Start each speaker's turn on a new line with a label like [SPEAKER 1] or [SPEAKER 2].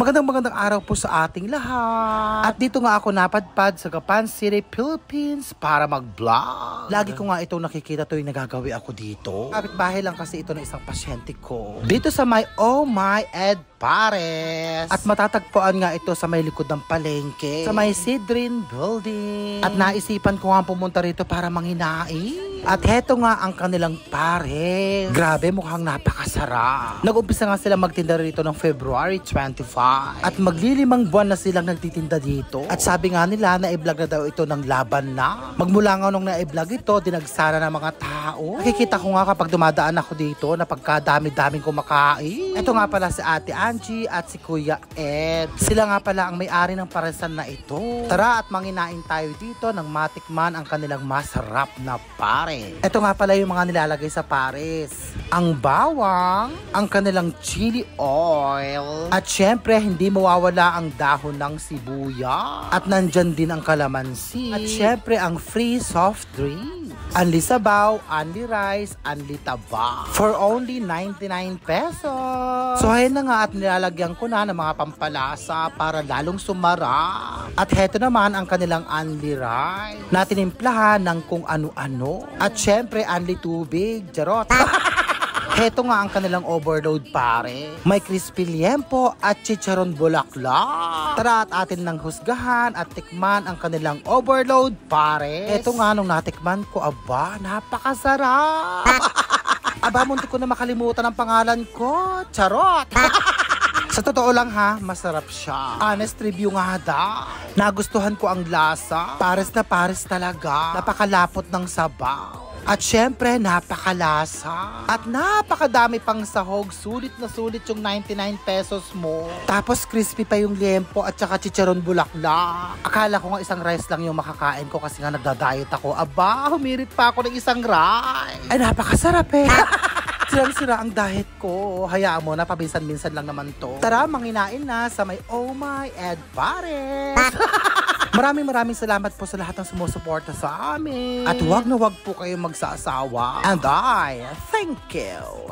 [SPEAKER 1] Magandang araw po sa ating lahat. At dito nga ako napadpad sa Gapan City, Philippines para mag-vlog. Lagi ko nga itong nakikita tuwing nagagawi ako dito. Kapitbahay lang kasi ito ng isang pasyente ko. Dito sa may Oh My Ed Pares. At matatagpuan nga ito sa may likod ng palengke. Sa may Sidrin Building. At naisipan ko nga pumunta rito para manginain. At heto nga ang kanilang pares. Grabe, mukhang napakasarap. Nag-umpisa nga sila magtinda rito ng February 25. At maglilimang buwan na silang nagtitinda dito. At sabi nga nila na i-vlog na daw ito ng laban na. Magmula nga nung na-i-vlog ito, dinagsara ng mga tao. Nakikita ko nga kapag dumadaan ako dito na pagkadami-daming kumakain. Ito nga pala si Ate Angie at si Kuya Ed. Sila nga pala ang may-ari ng paresan na ito. Tara at manginain tayo dito ng matikman ang kanilang masarap na pares. Ito nga pala yung mga nilalagay sa pares. Ang bawang, ang kanilang chili oil, at syempre hindi mawawala ang dahon ng sibuyas. At nandyan din ang kalamansi. At syempre ang free soft drink. Anli sabaw, anli rice, anli taba. For only 99 pesos. So ayun na nga at nilalagyan ko na ng mga pampalasa para lalong sumara. At heto naman ang kanilang anli rice na tinimplahan ng kung ano-ano. At syempre anli tubig, jarot. Heto nga ang kanilang overload pare. May crispy liempo at chicharon bulaklak. Tara at atin nang husgahan at tikman ang kanilang overload pare. Heto nga nung natikman ko, aba, napakasarap. Aba, muntik ko na makalimutan ang pangalan ko. Charot! Sa totoo lang ha, masarap siya. Honest review nga da. Nagustuhan ko ang lasa. Pares na pares talaga. Napakalapot ng sabaw. At syempre, napakalasa. At napakadami pang sahog. Sulit na sulit yung 99 pesos mo. Tapos crispy pa yung liempo at saka chicharon bulaklak. Akala ko nga isang rice lang yung makakain ko kasi nga nagda-diet ako. Aba, humirit pa ako ng isang rice. Ay, napakasarap eh. Sirang-sira ang diet ko. Hayaan mo na, paminsan-minsan lang naman to. Tara, manginain na sa may Oh My Ed Pares. Maraming salamat po sa lahat ng sumusuporta sa amin. At huwag na huwag po kayong magsasawa. And I thank you.